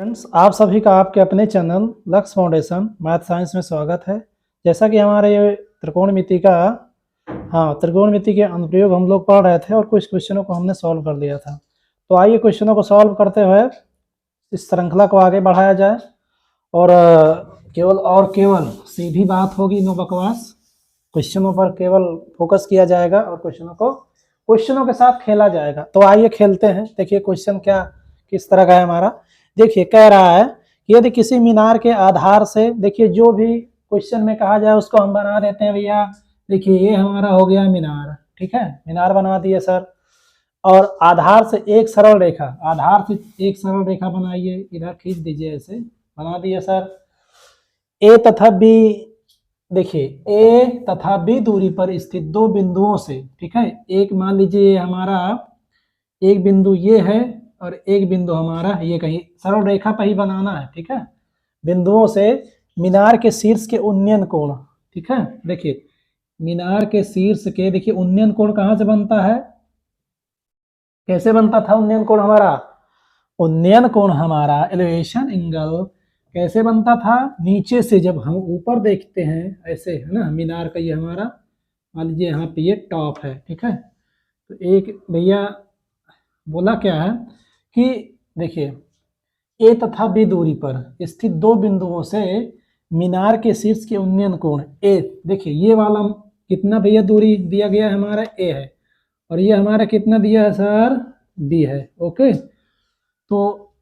Friends, आप सभी का आपके अपने चैनल लक्ष्य फाउंडेशन मैथ साइंस में स्वागत है। जैसा कि हमारे ये त्रिकोणमिति के अनुप्रयोग हम लोग पढ़ रहे थे और कुछ क्वेश्चनों को हमने सॉल्व कर लिया था। तो आइए क्वेश्चनों को सॉल्व करते हुए इस श्रृंखला को आगे बढ़ाया जाए और केवल सीधी बात होगी, नो बकवास। क्वेश्चनों पर केवल फोकस किया जाएगा और क्वेश्चनों के साथ खेला जाएगा। तो आइए खेलते हैं। देखिए क्वेश्चन किस तरह का है हमारा। देखिए कह रहा है कि यदि किसी मीनार के आधार से, देखिए जो भी क्वेश्चन में कहा जाए उसको हम बना देते हैं भैया। देखिए ये हमारा हो गया मीनार, ठीक है, मीनार बना दिए सर। और आधार से एक सरल रेखा बनाइए, इधर खींच दीजिए, ऐसे बना दिए सर। ए तथा बी, देखिए ए तथा बी दूरी पर स्थित दो बिंदुओं से, ठीक है, एक मान लीजिए हमारा एक बिंदु ये है और एक बिंदु हमारा ये, कहीं सरल रेखा पर ही बनाना है, ठीक है। बिंदुओं से मीनार के शीर्ष के उन्नयन कोण, ठीक है। देखिए मीनार के शीर्ष के, देखिए उन्नयन कोण कहाँ से बनता है, कैसे बनता था उन्नयन कोण हमारा? उन्नयन कोण हमारा एलिवेशन एंगल कैसे बनता था? नीचे से जब हम ऊपर देखते हैं ऐसे, है ना, मीनार का ये हमारा मान लीजिए यहाँ पे ये टॉप है, ठीक है। तो एक भैया बोला क्या है कि देखिए ए तथा बी दूरी पर स्थित दो बिंदुओं से मीनार के शीर्ष के उन्नयन कोण ए, देखिए ये वाला कितना भैया दूरी दिया गया है हमारा, ए है, और ये हमारा कितना दिया है सर, बी है, ओके। तो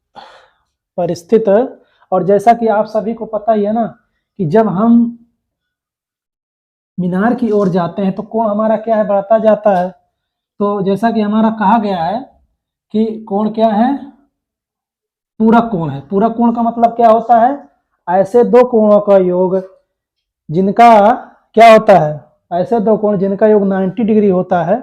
परिस्थित, और जैसा कि आप सभी को पता ही है ना कि जब हम मीनार की ओर जाते हैं तो कोण हमारा क्या है, बढ़ता जाता है। तो जैसा कि हमारा कहा गया है कि कोण क्या है, पूरक कोण है। पूरक कोण का मतलब क्या होता है? ऐसे दो कोणों का योग जिनका क्या होता है, ऐसे दो कोण जिनका योग 90 डिग्री होता है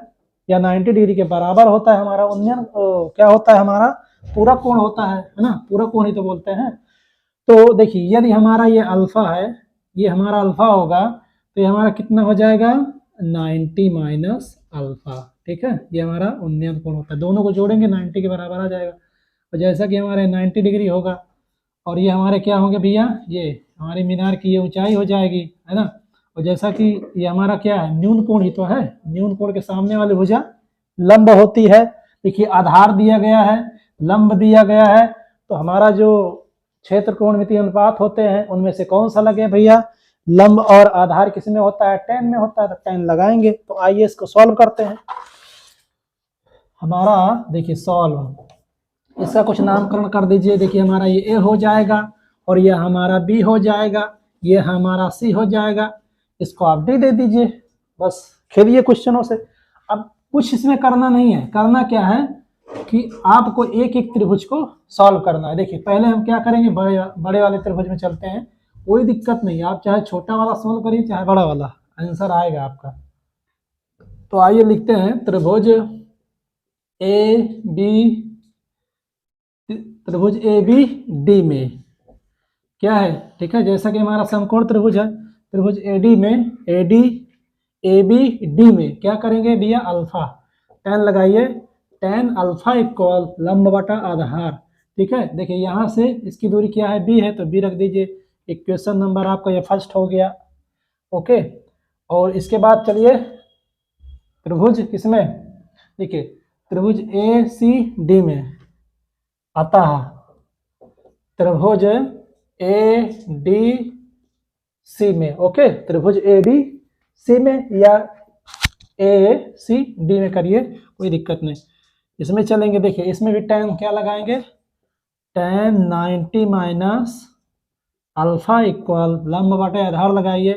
या 90 डिग्री के बराबर होता है, हमारा उन्नयन क्या होता है, हमारा पूरक कोण होता है ना, पूरक कोण ही तो बोलते हैं। तो देखिए यदि हमारा ये अल्फा है, ये हमारा अल्फा होगा, तो ये हमारा कितना हो जाएगा, 90 माइनस अल्फा, ठीक है। ये हमारा उन्नयन कोण होता है, दोनों को जोड़ेंगे 90 के बराबर आ जाएगा। और जैसा कि हमारे 90 डिग्री होगा और ये हमारे क्या होंगे भैया, ये हमारी मीनार की ये ऊंचाई हो जाएगी, है ना। और जैसा कि ये हमारा क्या है, न्यून कोण ही तो है, न्यून कोण के सामने वाली भुजा लंब होती है। देखिए आधार दिया गया है, लंब दिया गया है, तो हमारा जो क्षेत्र कोणमितीय अनुपात होते हैं उनमें से कौन सा लगे भैया, लंब और आधार किस में होता है, tan में होता है, तो tan लगाएंगे। तो आइए इसको सॉल्व करते हैं। हमारा देखिए सॉल्व, इसका कुछ नामकरण कर दीजिए। देखिए हमारा ये ए हो जाएगा और ये हमारा बी हो जाएगा, ये हमारा सी हो जाएगा, इसको आप डी दे दीजिए। बस खेलिए क्वेश्चनों से। अब कुछ इसमें करना नहीं है, करना क्या है कि आपको एक एक त्रिभुज को सॉल्व करना है। देखिए पहले हम क्या करेंगे, बड़े वाले त्रिभुज में चलते हैं, कोई दिक्कत नहीं, आप चाहे छोटा वाला सॉल्व करिए चाहे बड़ा वाला, आंसर आएगा आपका। तो आइए लिखते हैं त्रिभुज ए बी डी में क्या है, ठीक है। जैसा कि हमारा समकोण त्रिभुज है, त्रिभुज ए बी डी में क्या करेंगे भैया, अल्फा, tan लगाइए, tan अल्फा इक्वल लंब बटा आधार, ठीक है। देखिए यहाँ से इसकी दूरी क्या है, बी है, तो बी रख दीजिए। इक्वेशन नंबर आपका ये फर्स्ट हो गया, ओके। और इसके बाद चलिए त्रिभुज किसमें, देखिए त्रिभुज ए सी डी में, अतः त्रिभुज ए डी सी में, ओके, त्रिभुज ए डी सी में या ए सी डी में करिए, कोई दिक्कत नहीं, इसमें चलेंगे। देखिए इसमें भी tan क्या लगाएंगे, tan 90 माइनस अल्फा इक्वल लंब बटे आधार लगाइए,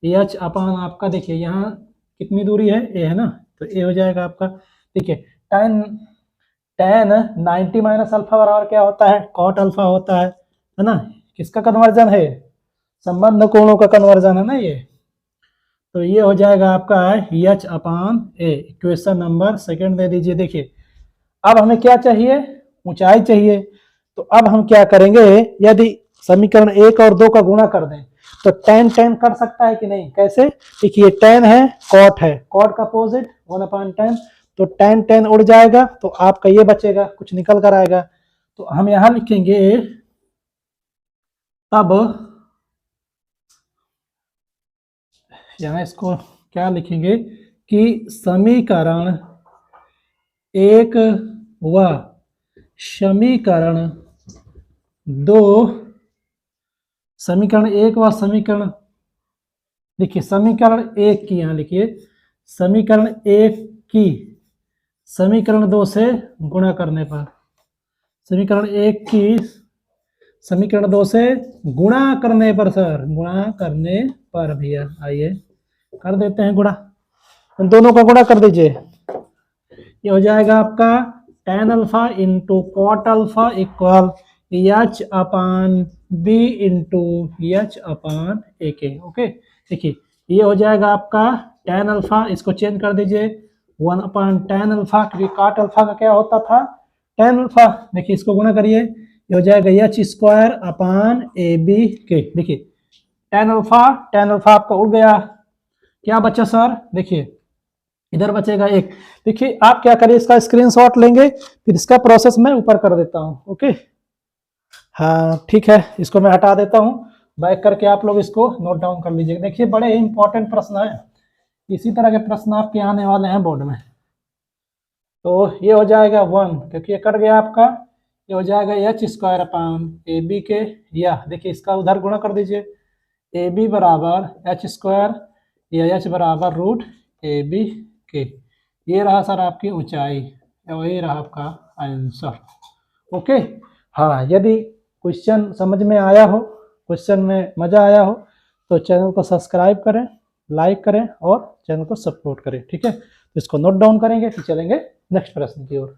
एच अपान आपका, देखिए यहाँ कितनी दूरी है, ए है ना, तो ए हो जाएगा आपका। देखिए tan 90 माइनस अल्फा बराबर क्या होता है, कॉट अल्फा होता है ना। किसका कन्वर्जन है, संबंध कोणों का कन्वर्जन है ना ये। तो ये हो जाएगा आपका एच अपान ए, इक्वेशन नंबर सेकंड दे दीजिए। देखिए अब हमें क्या चाहिए, ऊंचाई चाहिए। तो अब हम क्या करेंगे, यदि समीकरण 1 और 2 का गुणा कर दें तो tan कर सकता है कि नहीं, कैसे, देखिए tan है, कॉट है, कॉट का अपोजिट 1/tan, तो tan उड़ जाएगा, तो आपका ये बचेगा, कुछ निकल कर आएगा। तो हम यहाँ लिखेंगे अब यहाँ इसको क्या लिखेंगे कि समीकरण एक व समीकरण दो, समीकरण एक व समीकरण, देखिए समीकरण एक की यहाँ लिखिए, समीकरण एक की समीकरण दो से गुणा करने पर, समीकरण एक की समीकरण दो से गुणा करने पर सर, गुणा करने पर भैया आइए कर देते हैं गुणा, इन दोनों का गुणा कर दीजिए। ये हो जाएगा आपका tan alpha into cot alpha equal H upon B into H upon A के। ओके, देखिए ये हो जाएगा आपका tan अल्फा, इसको चेंज कर दीजिए 1 अपान tan अल्फा, क्योंकि कॉट अल्फा का क्या होता था tan अल्फा। देखिए इसको गुणा करिए, ये हो जाएगा H square upon A B के। देखिए tan अल्फा आपका उड़ गया, क्या बचा सर, देखिए इधर बचेगा एक। देखिए आप क्या करिए, इसका स्क्रीनशॉट लेंगे, फिर इसका प्रोसेस मैं ऊपर कर देता हूँ। ओके, हाँ ठीक है, इसको मैं हटा देता हूँ, बैक करके आप लोग इसको नोट डाउन कर लीजिएगा। देखिए बड़े ही इंपॉर्टेंट प्रश्न है, इसी तरह के प्रश्न आपके आने वाले हैं बोर्ड में। तो ये हो जाएगा 1, क्योंकि ये कट गया आपका, ये हो जाएगा H square upon A B के, या देखिए इसका उधर गुणा कर दीजिए, ए बी बराबर एच स्क्वायर या एच बराबर रूट ए बी के। ये रहा सर आपकी ऊंचाई, और ये रहा आपका आंसर। ओके, हाँ यदि क्वेश्चन समझ में आया हो, क्वेश्चन में मज़ा आया हो, तो चैनल को सब्सक्राइब करें, लाइक करें और चैनल को सपोर्ट करें। ठीक है, तो इसको नोट डाउन करेंगे, फिर चलेंगे नेक्स्ट प्रश्न की ओर।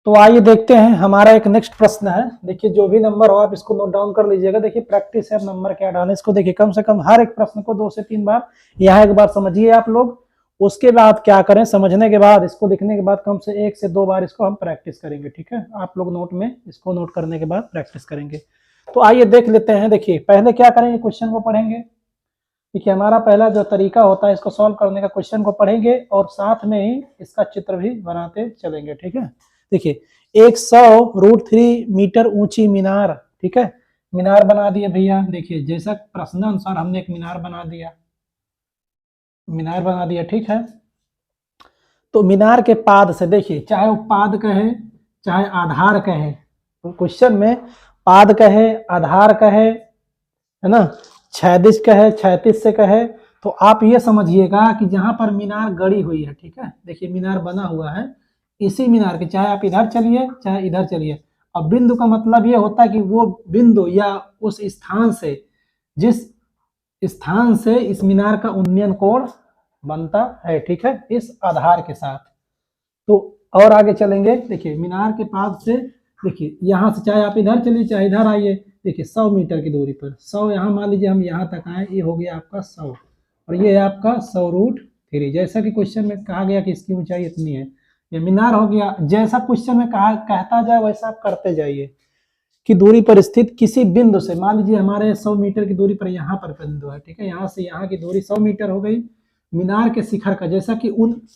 तो आइए देखते हैं, हमारा एक नेक्स्ट प्रश्न है। देखिए जो भी नंबर हो आप इसको नोट डाउन कर लीजिएगा। देखिए प्रैक्टिस है, नंबर क्या डालें इसको, देखिए कम से कम हर एक प्रश्न को 2 से 3 बार यहाँ एक बार समझिए आप लोग, उसके बाद क्या करें, समझने के बाद इसको लिखने के बाद कम से 1 से 2 बार इसको हम प्रैक्टिस करेंगे। ठीक है, आप लोग नोट में इसको नोट करने के बाद प्रैक्टिस करेंगे। तो आइए देख लेते हैं। देखिए पहले क्या करेंगे, क्वेश्चन को पढ़ेंगे। देखिए हमारा पहला जो तरीका होता है इसको सॉल्व करने का, क्वेश्चन को पढ़ेंगे और साथ में ही इसका चित्र भी बनाते चलेंगे। ठीक है, देखिए 100√3 मीटर ऊंची मीनार, ठीक है, मीनार बना दिए भैया। देखिए जैसा प्रश्न अनुसार हमने एक मीनार बना दिया, मीनार बना दिया। ठीक है, तो मीनार के पाद से, देखिए चाहे वो पाद कहे चाहे आधार कहे, तो क्वेश्चन में पाद कहे आधार कहे है ना, क्षैतिज कहे क्षैतिज से कहे, तो आप ये समझिएगा कि जहां पर मीनार गड़ी हुई है, ठीक है, देखिए मीनार बना हुआ है, इसी मीनार के चाहे आप इधर चलिए चाहे इधर चलिए। अब बिंदु का मतलब ये होता है कि वो बिंदु या उस स्थान से, जिस स्थान से इस मीनार का उन्नयन कोण बनता है, ठीक है, इस आधार के साथ। तो और आगे चलेंगे, देखिए मीनार के पास से, देखिए यहाँ से चाहे आप इधर चलिए चाहे इधर आइए, देखिए 100 मीटर की दूरी पर, 100 यहाँ मान लीजिए हम यहाँ तक आए, ये हो गया आपका 100 और ये है आपका 100√3। जैसा कि क्वेश्चन में कहा गया कि इसकी ऊंचाई इतनी है, ये मीनार हो गया। जैसा क्वेश्चन में कहता जाए वैसा आप करते जाइए कि दूरी पर स्थित किसी बिंदु से, मान लीजिए हमारे 100 मीटर की दूरी पर यहाँ पर बिंदु है, ठीक है, यहाँ से यहाँ की दूरी 100 मीटर हो गई। मीनार के शिखर का, जैसा कि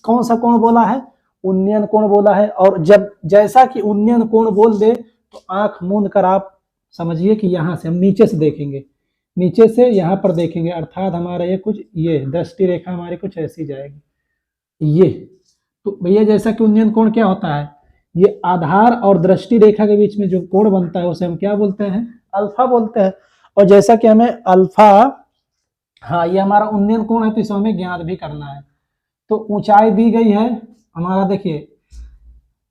कौन सा कोण बोला है, उन्नयन कोण बोला है, और जब जैसा कि उन्नयन कोण बोल दे तो आंख मूंद कर आप समझिए कि यहाँ से हम नीचे से देखेंगे, नीचे से यहाँ पर देखेंगे, अर्थात हमारा ये कुछ, ये दृष्टि रेखा हमारी कुछ ऐसी जाएगी ये। तो भैया जैसा कि उन्नयन कोण क्या होता है, ये आधार और दृष्टि रेखा के बीच में जो कोण बनता है उसे हम क्या बोलते हैं, अल्फा बोलते हैं। और जैसा कि हमें अल्फा, हाँ ये हमारा उन्नयन कोण है, तो इसे हमें ज्ञात भी करना है। तो ऊंचाई दी गई है हमारा, देखिए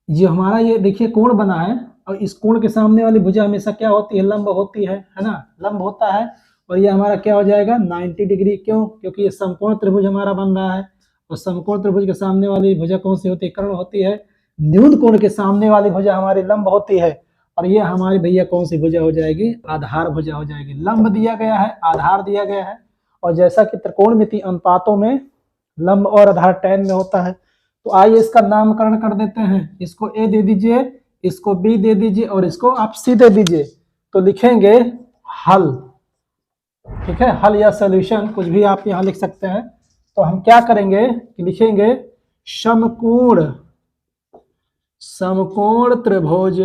जो हमारा ये देखिए कोण बना है, और इस कोण के सामने वाली भुजा हमेशा क्या होती है, लंब होती है ना, लंब होता है। और ये हमारा क्या हो जाएगा 90 डिग्री, क्यों, क्योंकि ये समकोण त्रिभुज हमारा बन रहा है, और समकोण त्रिभुज के सामने वाली भुजा कौन सी होती है, कर्ण होती है। न्यून कोण के सामने वाली भुजा हमारी लंब होती है, और ये हमारी भैया कौन सी भुजा हो जाएगी, आधार भुजा हो जाएगी। लंब दिया गया है, आधार दिया गया है, और जैसा कि त्रिकोणमिति अनुपातों में लंब और आधार tan में होता है, तो आइए इसका नामकरण कर देते हैं। इसको A दे दीजिए, इसको B दे दीजिए, और इसको आप C दे दीजिए, तो लिखेंगे हल, ठीक है, हल या सॉल्यूशन कुछ भी आप यहाँ लिख सकते हैं। तो हम क्या करेंगे कि लिखेंगे समकोण त्रिभुज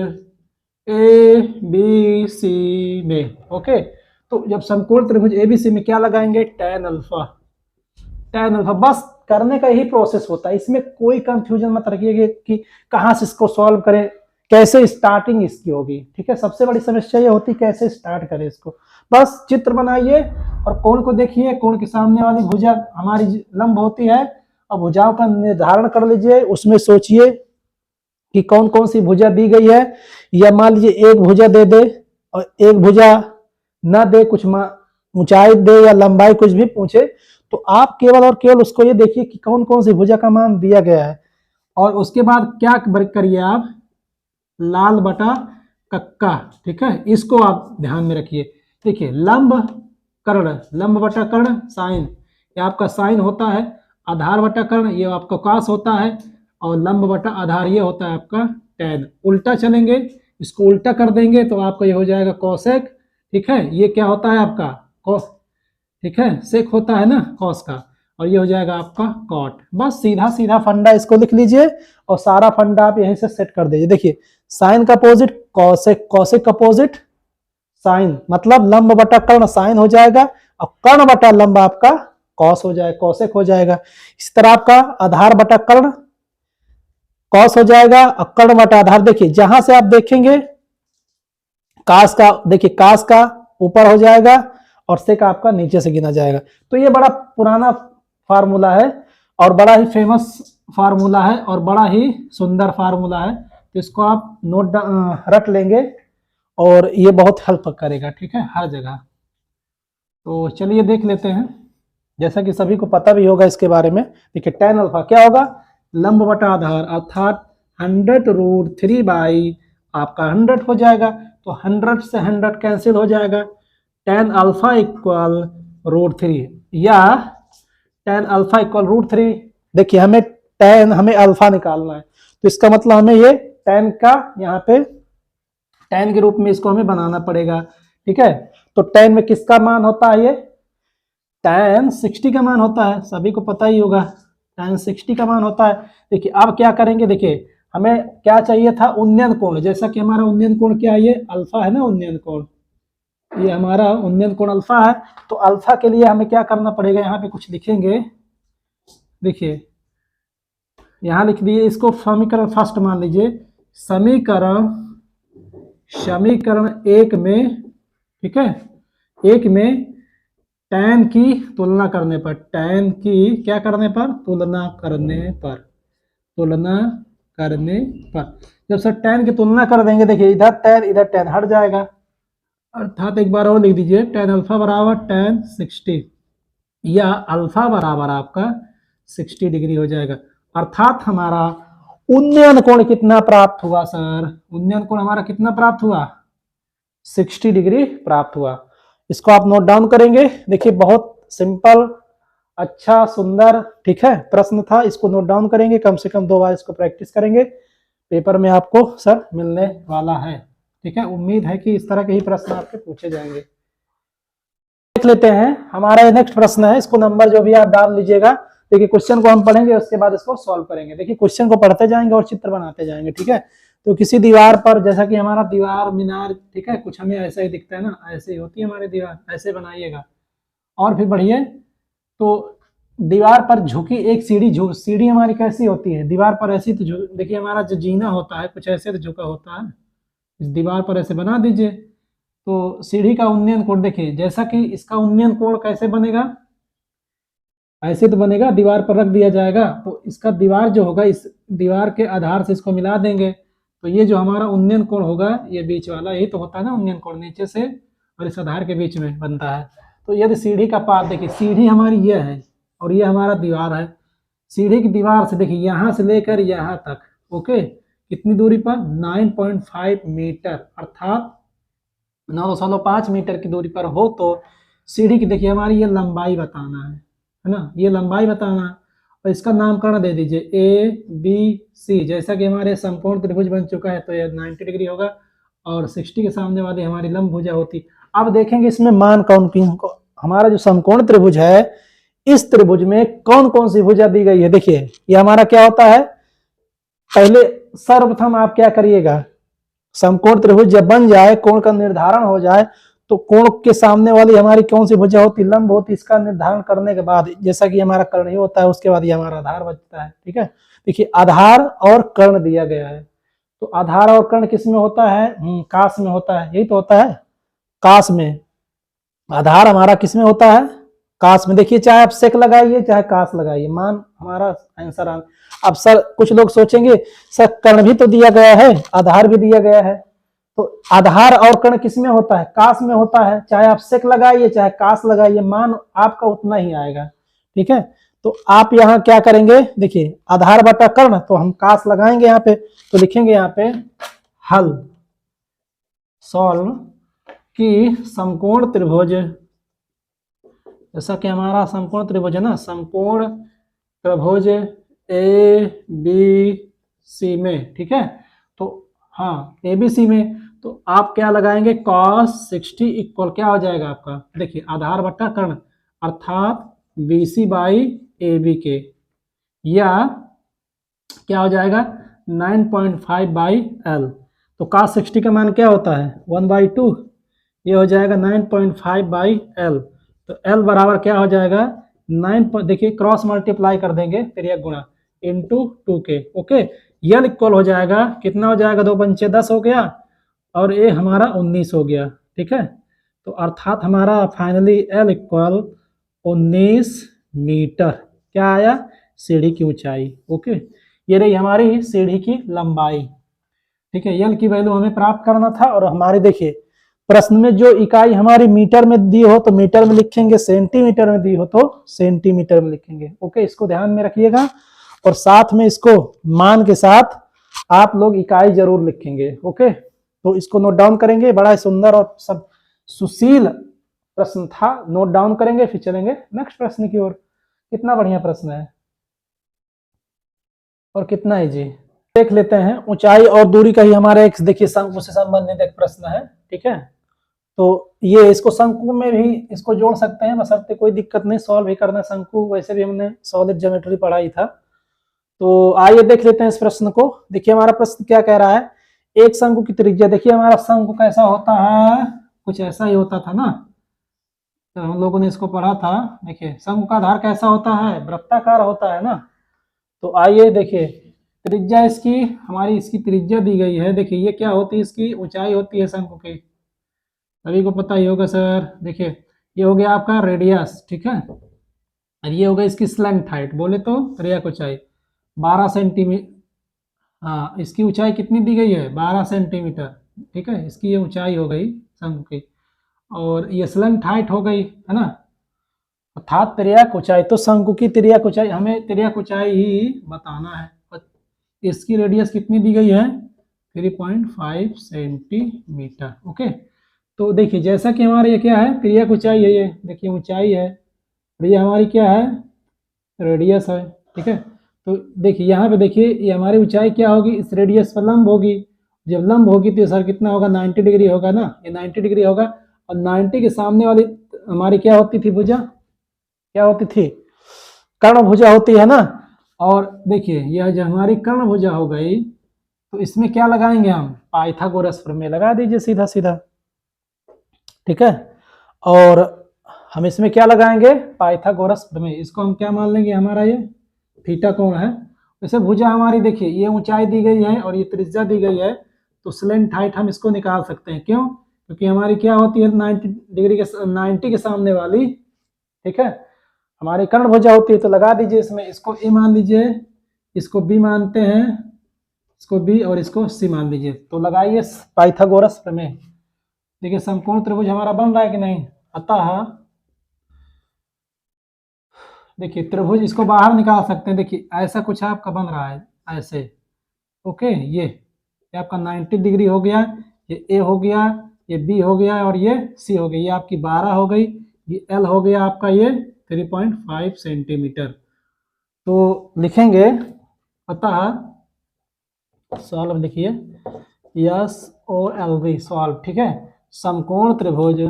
ए बी सी में। ओके, तो जब समकोण त्रिभुज एबीसी में क्या लगाएंगे, tan अल्फा। tan अल्फा बस करने का यही प्रोसेस होता है, इसमें कोई कंफ्यूजन मत रखिएगा कि कहाँ से इसको सॉल्व करें, कैसे स्टार्टिंग इसकी होगी। ठीक है, सबसे बड़ी समस्या ये होती है कैसे स्टार्ट करें इसको। बस चित्र बनाइए और कोण को देखिए, कोण के सामने वाली भुजा हमारी लंब होती है और भुजाओं का निर्धारण कर लीजिए। उसमें सोचिए कि कौन कौन सी भुजा दी गई है, या मान लीजिए एक भुजा दे दे और एक भुजा न दे, कुछ ऊंचाई दे या लंबाई कुछ भी पूछे, तो आप केवल और केवल उसको ये देखिए कि कौन कौन सी भुजा का मान दिया गया है, और उसके बाद क्या करिए आप, लाल बटा कक्का। ठीक है, इसको आप ध्यान में रखिए। देखिए लंब कर्ण, लंब बटा कर्ण साइन, ये आपका साइन होता है। आधार बटा कर्ण ये आपका कॉस होता है, और लंब बटा आधार ये होता है आपका टैन। उल्टा चलेंगे, इसको उल्टा कर देंगे तो आपका ये हो जाएगा कॉसेक। ठीक है, ये क्या होता है आपका कॉस, ठीक है, सेक होता है ना कॉस का, और ये हो जाएगा आपका कॉट। बस सीधा सीधा फंडा इसको लिख लीजिए और सारा फंडा आप यहीं से सेट कर दीजिए। देखिए साइन का अपोजिट कॉसेक, कॉसेक का अपोजिट साइन, मतलब लंब बटा कर्ण साइन हो जाएगा और कर्ण बटा लंब आपका कॉस हो जाएगा, कॉसेक हो जाएगा। इस तरह आपका आधार बटा कर्ण कॉस हो जाएगा और कर्ण बटा आधार, देखिए जहां से आप देखेंगे कास का, देखिए कास का ऊपर हो जाएगा और सेक आपका नीचे से गिना जाएगा। तो ये बड़ा पुराना फार्मूला है और बड़ा ही फेमस फार्मूला है और बड़ा ही सुंदर फार्मूला है, तो इसको आप नोट रख लेंगे और ये बहुत हेल्प करेगा। ठीक है, हर जगह। तो चलिए देख लेते हैं, जैसा कि सभी को पता भी होगा इसके बारे में। देखिए tan अल्फा क्या होगा, लंब बटा आधार, अर्थात 100√3 बाई आपका 100 हो जाएगा, तो 100 से 100 कैंसिल हो जाएगा। tan अल्फा इक्वल √3 या tan अल्फा इक्वल √3। देखिए हमें अल्फा निकालना है, तो इसका मतलब हमें ये tan का यहाँ पे tan के रूप में इसको हमें बनाना पड़ेगा। ठीक है, तो tan में किसका मान होता है, ये tan 60 का मान होता है, सभी को पता ही होगा tan 60 का मान होता है। देखिए अब क्या करेंगे, देखिए हमें क्या चाहिए था, उन्नयन कोण, जैसा कि हमारा उन्नयन कोण क्या है, ये अल्फा है ना, उन्नयन कोण, ये हमारा उन्नयन कोण अल्फा है। तो अल्फा के लिए हमें क्या करना पड़ेगा, यहाँ पे कुछ लिखेंगे। देखिए यहाँ लिख दिए, इसको समीकरण फर्स्ट मान लीजिए, समीकरण एक में, ठीक है, एक में tan की तुलना करने पर, tan की क्या करने पर, तुलना करने पर जब सर tan की तुलना कर देंगे, देखिए इधर tan हट जाएगा, अर्थात एक बार और लिख दीजिए, tan अल्फा बराबर tan 60 या अल्फा बराबर आपका 60 डिग्री हो जाएगा। अर्थात हमारा उन्नयन कोण कितना प्राप्त हुआ सर, उन्नयन कोण हमारा कितना प्राप्त हुआ, 60 डिग्री प्राप्त हुआ। इसको आप नोट डाउन करेंगे। देखिए बहुत सिंपल, अच्छा, सुंदर, ठीक है, प्रश्न था, इसको नोट डाउन करेंगे, कम से कम 2 बार इसको प्रैक्टिस करेंगे, पेपर में आपको सर मिलने वाला है। ठीक है, उम्मीद है कि इस तरह के ही प्रश्न आपके पूछे जाएंगे। देख लेते हैं हमारा नेक्स्ट प्रश्न है, इसको नंबर जो भी आप डाल लीजिएगा। देखिए क्वेश्चन को हम पढ़ेंगे, उसके बाद इसको सॉल्व करेंगे। देखिए क्वेश्चन को पढ़ते जाएंगे और चित्र बनाते जाएंगे। ठीक है, तो किसी दीवार पर, जैसा कि हमारा दीवार मीनार, ठीक है, कुछ हमें ऐसा ही दिखता है ना, ऐसे ही होती है हमारी दीवार, ऐसे बनाइएगा और फिर बढ़िए। तो दीवार पर झुकी एक सीढ़ी हमारी कैसी होती है, दीवार पर ऐसी, तो देखिए हमारा जो जीना होता है कुछ ऐसे तो झुका होता है, इस दीवार पर ऐसे बना दीजिए। तो सीढ़ी का उन्नयन कोण देखिए, जैसा कि इसका उन्नयन कोण कैसे बनेगा, ऐसे तो बनेगा, दीवार पर रख दिया जाएगा, तो इसका दीवार जो होगा, इस दीवार के आधार से इसको मिला देंगे, तो ये जो हमारा उन्नयन कोण होगा, ये बीच वाला, यही तो होता है ना उन्नयन कोण, नीचे से और इस आधार के बीच में बनता है। तो यदि सीढ़ी का पात देखिए, सीढ़ी हमारी ये है और ये हमारा दीवार है, सीढ़ी की दीवार से देखिए यहाँ से लेकर यहाँ तक, ओके, कितनी दूरी पर, 9.5 मीटर, अर्थात 9.5 मीटर की दूरी पर हो, तो सीढ़ी की देखिए हमारी ये लंबाई बताना है ना, ये लंबाई बताना है, और इसका नामकरण दे दीजिए ABC, जैसा कि हमारे समकोण त्रिभुज बन चुका है, तो ये 90 डिग्री होगा और 60 के सामने वाली हमारी लंब भुजा होती। अब देखेंगे इसमें मान कौन कौन, हमारा जो समकोण त्रिभुज है, इस त्रिभुज में कौन कौन सी भुजा दी गई है। देखिए ये हमारा क्या होता है, पहले सर्वप्रथम आप क्या करिएगा, समकोण त्रिभुज जब बन जाए, कोण का निर्धारण हो जाए, तो कोण के सामने वाली हमारी कौन सी भुजा होती, लंब होती। इसका निर्धारण करने के बाद जैसा कि हमारा कर्ण ही होता है, उसके बाद ये हमारा आधार बचता है। ठीक है, देखिए आधार और कर्ण दिया गया है, तो आधार और कर्ण किस में होता है, काश में होता है, यही तो होता है काश में। आधार हमारा किस में होता है, काश में। देखिए चाहे आप सेक लगाइए चाहे काश लगाइए, मान हमारा आंसर अब सर कुछ लोग सोचेंगे सर कर्ण भी तो दिया गया है, आधार भी दिया गया है, तो आधार और कर्ण किस में होता है, काश में होता है। चाहे आप सेक लगाइए चाहे काश लगाइए, मान आपका उतना ही आएगा। ठीक है, तो आप यहाँ क्या करेंगे, देखिए आधार बटा कर्ण, तो हम काश लगाएंगे यहाँ पे, तो लिखेंगे यहाँ पे हल, सॉल्व कि समकोण त्रिभुज, जैसा कि हमारा समकोण त्रिभुज है ना, समकोण त्रिभुज ए बी सी में। ठीक है, तो हाँ ए बी सी में, तो आप क्या लगाएंगे, cos 60 इक्वल क्या हो जाएगा आपका, देखिए आधार बट्टा कर्ण अर्थात B C by A B के, या क्या हो जाएगा 9.5 बाई एल। तो cos 60 का मान क्या होता है 1/2, ये हो जाएगा 9.5 बाई एल। तो एल बराबर क्या हो जाएगा 9, देखिए क्रॉस मल्टीप्लाई कर देंगे तिर्यक गुणा into 2k। Okay, L equal हो जाएगा कितना हो जाएगा, 2 पंचे 10 हो गया, और ये हमारा 19 हो गया। ठीक है, तो अर्थात हमारा फाइनली एल इक्वल 19 मीटर क्या आया, सीढ़ी की ऊंचाई। ओके, ये रही हमारी सीढ़ी की लंबाई। ठीक है, एल की वैल्यू हमें प्राप्त करना था, और हमारे देखिए प्रश्न में जो इकाई हमारी मीटर में दी हो तो मीटर में लिखेंगे, सेंटीमीटर में दी हो तो सेंटीमीटर में लिखेंगे। ओके, इसको ध्यान में रखिएगा, और साथ में इसको मान के साथ आप लोग इकाई जरूर लिखेंगे। ओके, तो इसको नोट डाउन करेंगे, बड़ा सुंदर और सब सुशील प्रश्न था, नोट डाउन करेंगे, फिर चलेंगे नेक्स्ट प्रश्न की ओर। कितना बढ़िया प्रश्न है और कितना इजी, देख लेते हैं। ऊंचाई और दूरी का ही हमारा एक देखिए शंकु से संबंधित एक प्रश्न है। ठीक है, तो ये इसको शंकु में भी इसको जोड़ सकते हैं, बशर्ते कोई दिक्कत नहीं, सॉल्व भी करना शंकु, वैसे भी हमने सॉलिड ज्योमेट्री पढ़ाई था। तो आइए देख लेते हैं इस प्रश्न को। देखिए हमारा प्रश्न क्या कह रहा है, एक शंकु की त्रिज्या, देखिए हमारा शंकु कैसा होता है, कुछ ऐसा ही होता था ना, तो हम लोगों ने इसको पढ़ा था। देखिए शंकु का आधार कैसा होता है, वृत्ताकार होता है ना। तो आइए देखिए त्रिज्या इसकी, हमारी इसकी त्रिज्या दी गई है। देखिए ये क्या होती है, इसकी ऊंचाई होती है शंकु की, सभी को पता ही होगा सर। देखिए ये हो गया आपका रेडियस, ठीक है, और ये हो गया इसकी स्लेंथ हाइट, बोले तो त्रिज्या ऊंचाई 12 सेंटीमीटर। हाँ, इसकी ऊंचाई कितनी दी गई है 12 सेंटीमीटर। ठीक है, इसकी ये ऊंचाई हो गई शंकु की, और ये स्लेंथ हाइट हो गई, है ना, अर्थात त्रिज्या ऊंचाई। तो शंकु की त्रिज्या ऊंचाई, हमें त्रिज्या ऊंचाई ही बताना है। इसकी रेडियस कितनी दी गई है 3.5 सेंटीमीटर। ओके, तो देखिए जैसा कि हमारे ये क्या है, त्रिज्या ऊंचाई है, ये देखिए ऊंचाई है, और ये हमारी क्या है रेडियस है। ठीक है, तो देखिए यहाँ पे देखिए ये हमारी ऊंचाई क्या होगी, इस रेडियस पर लंब होगी, जब लंब होगी तो सर कितना होगा 90 डिग्री होगा ना, ये 90 डिग्री होगा, और 90 के सामने वाली हमारी क्या होती थी भुजा, क्या होती थी कर्ण भुजा होती है ना। और देखिए यह जो हमारी कर्ण भुजा हो गई, तो इसमें क्या लगाएंगे हम, पाइथागोरस प्रमेय लगा दीजिए सीधा सीधा। ठीक है, और हम इसमें क्या लगाएंगे पाइथागोरस प्रमेय, इसको हम क्या मान लेंगे, हमारा ये थीटा कोण है। वैसे भुजा हमारी देखिए ये ऊंचाई दी गई है और ये त्रिज्या दी गई है, तो स्लेंथ हाइट हम इसको निकाल सकते हैं। क्यों, क्योंकि हमारी क्या होती है 90 डिग्री के 90 के सामने वाली। ठीक है, हमारी कर्ण भुजा होती है, तो लगा दीजिए इसमें, इसको ए मान लीजिए, इसको बी मानते हैं, इसको बी और इसको सी मान लीजिए, तो लगाइए पाइथागोरस प्रमेय। देखिए समकोण त्रिभुज हमारा बन रहा है कि नहीं, अतः देखिए त्रिभुज इसको बाहर निकाल सकते हैं। देखिए ऐसा कुछ आपका बन रहा है ऐसे। ओके, ये आपका 90 डिग्री हो गया, ये ए हो गया, ये बी हो गया, और ये सी हो गई, ये आपकी 12 हो गई, ये एल हो गया आपका ये 3.5 सेंटीमीटर। तो लिखेंगे अतः सॉल्व, लिखिए S O L V solve. ठीक है, समकोण त्रिभुज,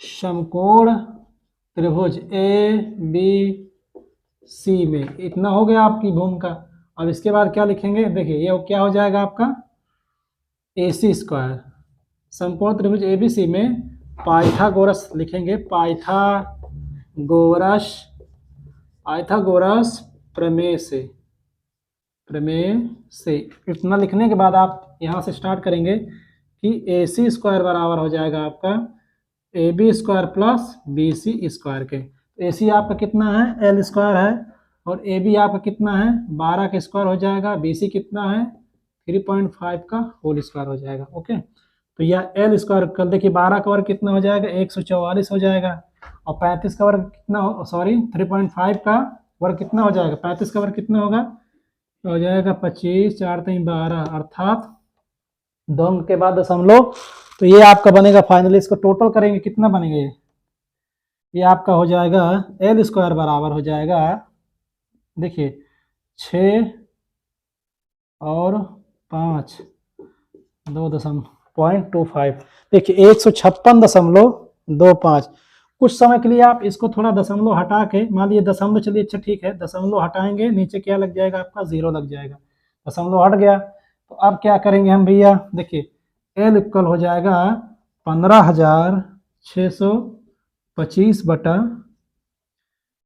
समकोण त्रिभुज ए बी सी में, इतना हो गया आपकी भूमिका। अब इसके बाद क्या लिखेंगे, देखिए ये क्या हो जाएगा आपका AC स्क्वायर। समकोण त्रिभुज ABC में पाइथागोरस लिखेंगे, पाइथागोरस प्रमेय से इतना लिखने के बाद आप यहाँ से स्टार्ट करेंगे कि AC स्क्वायर बराबर हो जाएगा आपका AB square plus BC square के। तो AC आपका कितना है, L स्क्वायर है, और AB आपका कितना है, 12 का स्क्वायर हो जाएगा, BC कितना है, 3.5 का होल स्क्वायर हो जाएगा। ओके, तो यह L स्क्वायर कर देखिए, 12 का वर्ग कितना हो जाएगा, 144 हो जाएगा, और 35 का वर्ग कितना हो, सॉरी 3.5 का वर्ग कितना हो जाएगा, 35 का वर्ग कितना होगा, हो जाएगा 25, 4 3 12, अर्थात 2 अंक के बाद दशमलव। तो ये आपका बनेगा फाइनली, इसको टोटल करेंगे कितना बनेगा, ये आपका हो जाएगा L स्क्वायर बराबर हो जाएगा, देखिए 6 और 5 2.25, देखिए 156.25। कुछ समय के लिए आप इसको थोड़ा दशमलव हटा के, मान लीजिए दशमलव, चलिए अच्छा ठीक है, दशमलव हटाएंगे, नीचे क्या लग जाएगा आपका, 0 लग जाएगा, दशमलव हट गया। तो अब क्या करेंगे हम भैया, देखिए L इक्वल हो जाएगा 15,625 बटा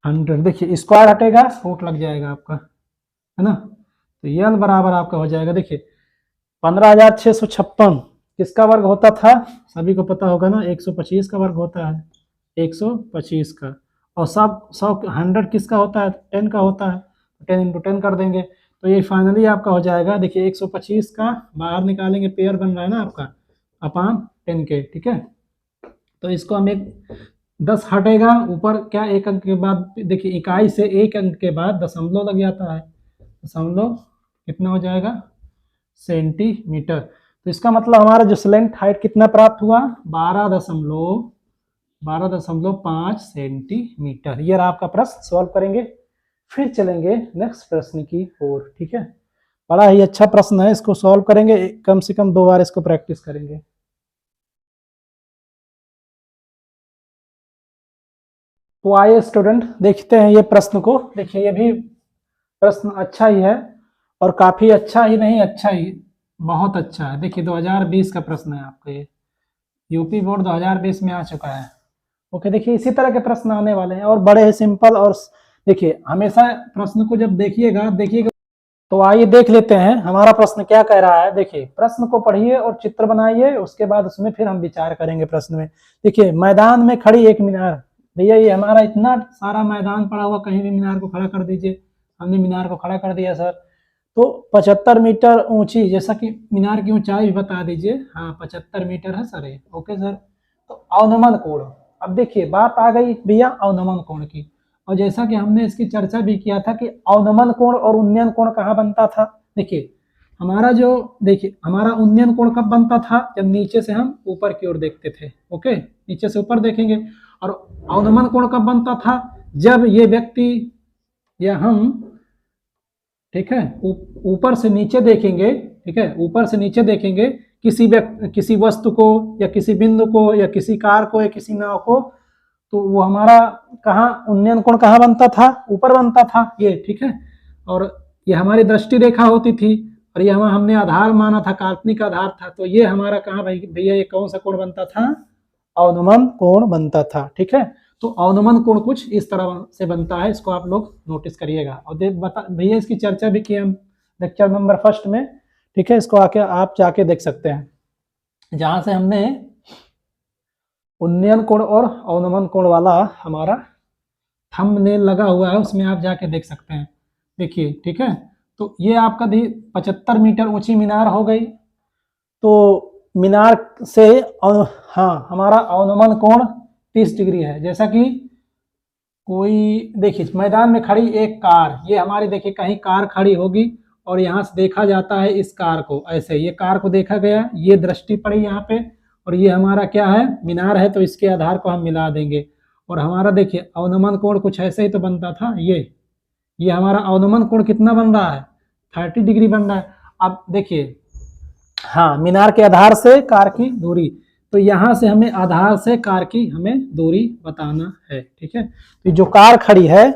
100, देखिए स्क्वायर हटेगा, रूट लग जाएगा आपका, है ना। तो L बराबर आपका हो जाएगा, देखिए 15,656 किसका वर्ग होता था, सभी को पता होगा ना, 125 का वर्ग होता है, 125 का, और सब 100 किसका होता है, 10 का होता है, 10 इंटू 10 कर देंगे। तो ये फाइनली आपका हो जाएगा, देखिए 125 का बाहर निकालेंगे, पेयर बन रहा है ना आपका, अपान 10 के, ठीक है। तो इसको हम 10 हटेगा ऊपर, क्या एक अंक के बाद, देखिए इकाई से एक अंक के बाद दशमलव लग जाता है, दशमलव कितना हो जाएगा, सेंटीमीटर। तो इसका मतलब हमारा जो स्लेंट हाइट कितना प्राप्त हुआ, 12.5 सेंटीमीटर। ये आपका प्रश्न सॉल्व करेंगे, फिर चलेंगे नेक्स्ट प्रश्न की ओर, ठीक है। बड़ा ही अच्छा प्रश्न है, इसको सॉल्व करेंगे, कम से कम 2 बार इसको प्रैक्टिस करेंगे। तो आइए स्टूडेंट देखते हैं ये प्रश्न को, देखिए ये भी प्रश्न अच्छा ही है, और काफी अच्छा ही नहीं, अच्छा ही, बहुत अच्छा है। देखिए 2020 का प्रश्न है आपका, ये यूपी बोर्ड 2020 में आ चुका है। ओके, देखिए इसी तरह के प्रश्न आने वाले हैं, और बड़े ही सिंपल, और देखिए हमेशा प्रश्न को जब देखिएगा, तो आइए देख लेते हैं हमारा प्रश्न क्या कह रहा है। देखिए प्रश्न को पढ़िए और चित्र बनाइए, उसके बाद उसमें फिर हम विचार करेंगे प्रश्न में। देखिए मैदान में खड़ी एक मीनार, भैया ये हमारा इतना सारा मैदान पड़ा हुआ, कहीं भी मीनार को खड़ा कर दीजिए, हमने मीनार को खड़ा कर दिया सर। तो 75 मीटर ऊंची, जैसा कि मीनार की ऊंचाई भी बता दीजिए, हाँ 75 मीटर है सर ये, ओके सर। तो अवनमन कोण, अब देखिए बात आ गई भैया अवनमन कोण की, और जैसा कि हमने इसकी चर्चा भी किया था कि अवनमन कोण और उन्नयन कोण कहाँ बनता था। देखिए हमारा उन्नयन कोण कब बनता था, जब नीचे से हम ऊपर की ओर देखते थे, ओके, नीचे से ऊपर देखेंगे। और अवनमन कोण कब बनता था, जब ये व्यक्ति या हम, ठीक है, ऊपर से नीचे देखेंगे, ठीक है, ऊपर से नीचे देखेंगे किसी वस्तु को, या किसी बिंदु को, या किसी कार को, या किसी नाव को, तो वो हमारा कहाँ उन्नयन कोण कहाँ बनता था, ऊपर बनता था ये, ठीक है। और ये हमारी दृष्टि रेखा होती थी, और ये हमने आधार माना था, काल्पनिक आधार था। तो ये हमारा कहाँ भैया, ये कौन सा कोण बनता था, अवनमन कोण बनता था, ठीक है। तो अवनमन कोण कुछ इस तरह से बनता है, इसको आप लोग नोटिस करिएगा। और भैया इसकी चर्चा भी की हम लेक्चर नंबर 1 में, ठीक है, इसको आके आप जाके देख सकते हैं, जहां से हमने उन्नयन कोण और अवनमन कोण वाला हमारा थंबनेल लगा हुआ है, उसमें आप जाके देख सकते हैं। देखिए, ठीक है, तो ये आपका 75 मीटर ऊंची मीनार हो गई। तो मीनार से हाँ हमारा अवनमन कोण 30 डिग्री है। जैसा कि कोई, देखिए मैदान में खड़ी एक कार, ये हमारी, देखिए कहीं कार खड़ी होगी, और यहाँ से देखा जाता है इस कार को, ऐसे ये कार को देखा गया, ये दृष्टि पड़ी यहाँ पे, और ये हमारा क्या है, मीनार है, तो इसके आधार को हम मिला देंगे। और हमारा देखिए अवनमन कोण कुछ ऐसे ही तो बनता था, ये हमारा अवनमन कोण कितना बन रहा है, 30 डिग्री बन रहा है। अब देखिए, हाँ मीनार के आधार से कार की दूरी, तो यहाँ से हमें आधार से कार की हमें दूरी बताना है, ठीक है। तो जो कार खड़ी है,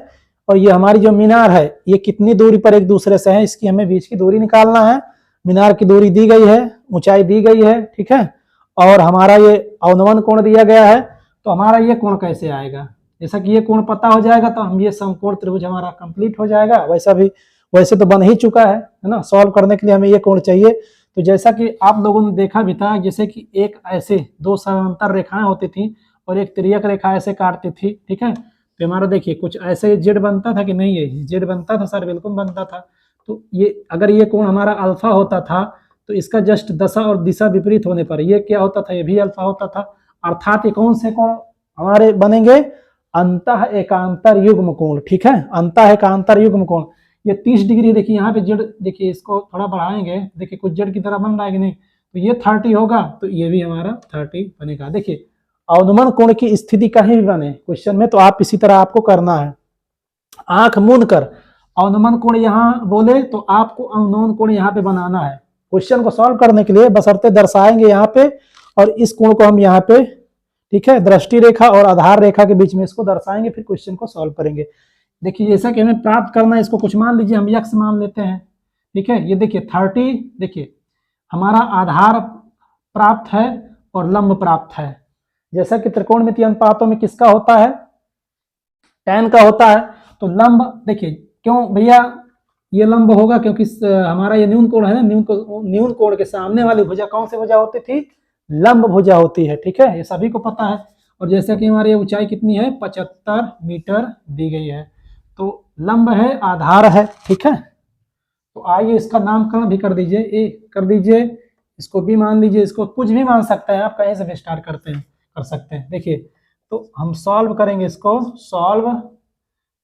और ये हमारी जो मीनार है ये कितनी दूरी पर एक दूसरे से है, इसकी हमें बीच की दूरी निकालना है। मीनार की दूरी दी गई है, ऊंचाई दी गई है, ठीक है, और हमारा ये अवनमन कोण दिया गया है। तो हमारा ये कोण कैसे आएगा, जैसा कि ये कोण पता हो जाएगा तो हम ये समकोण त्रिभुज हमारा कंप्लीट हो जाएगा। वैसे तो बन ही चुका है ना, सॉल्व करने के लिए हमें ये कोण चाहिए। तो जैसा कि आप लोगों ने देखा भी था, जैसे कि एक ऐसे दो समांतर रेखाएं होती थी और एक तिर्यक रेखा ऐसे काटती थी, ठीक है। तो हमारा देखिए कुछ ऐसे जेड बनता था कि नहीं, ये जेड बनता था सर, बिल्कुल बनता था। तो ये अगर ये कोण हमारा अल्फा होता था तो इसका जस्ट दशा और दिशा विपरीत होने पर ये क्या होता था, ये भी अल्फा होता था। अर्थात ये कौन से कोण हमारे बनेंगे, अंतः एकांतर युग्म कोण, ठीक है, अंतः एकांतर युग्म कोण। ये 30 डिग्री देखिए यहाँ पे जेड, देखिए इसको थोड़ा बढ़ाएंगे, देखिए कुछ जेड की तरह बन रहा है कि नहीं, तो ये 30 होगा तो ये भी हमारा 30 बनेगा। देखिए अवनमन कोण की स्थिति कहीं भी बने क्वेश्चन में तो आप इसी तरह आपको करना है, आंख मूंद कर अवनमन कोण यहाँ बोले तो आपको अवनमन कोण यहाँ पे बनाना है। क्वेश्चन को सॉल्व करने के लिए बशर्ते दर्शाएंगे यहाँ पे, और इस कोण को हम यहाँ पे, ठीक है, दृष्टि रेखा और आधार रेखा के बीच में इसको दर्शाएंगे, फिर क्वेश्चन को सॉल्व करेंगे। देखिए जैसा कि हमें प्राप्त करना है, इसको कुछ मान लीजिए, हम यक्स मान लेते हैं, ठीक है। ये देखिए 30, देखिए हमारा आधार प्राप्त है और लंब प्राप्त है। जैसा कि त्रिकोणमितीय अनुपातों में किसका होता है, tan का होता है। तो लंब देखिए, क्यों भैया ये लंब होगा, क्योंकि हमारा ये न्यून कोण है ना, न्यून कोण के सामने वाली भुजा कौन सी भुजा होती थी, लंब भुजा होती है, ठीक है, ये सभी को पता है। और जैसा कि हमारी ऊंचाई कितनी है, 75 मीटर दी गई है, तो लंब है, आधार है, ठीक है। तो आइए इसका नामकरण भी कर दीजिए, ए कर दीजिए, इसको बी मान लीजिए, इसको कुछ भी मान सकते हैं आप, कहीं से भी स्टार्ट कर सकते हैं। देखिए तो हम सॉल्व करेंगे इसको, सॉल्व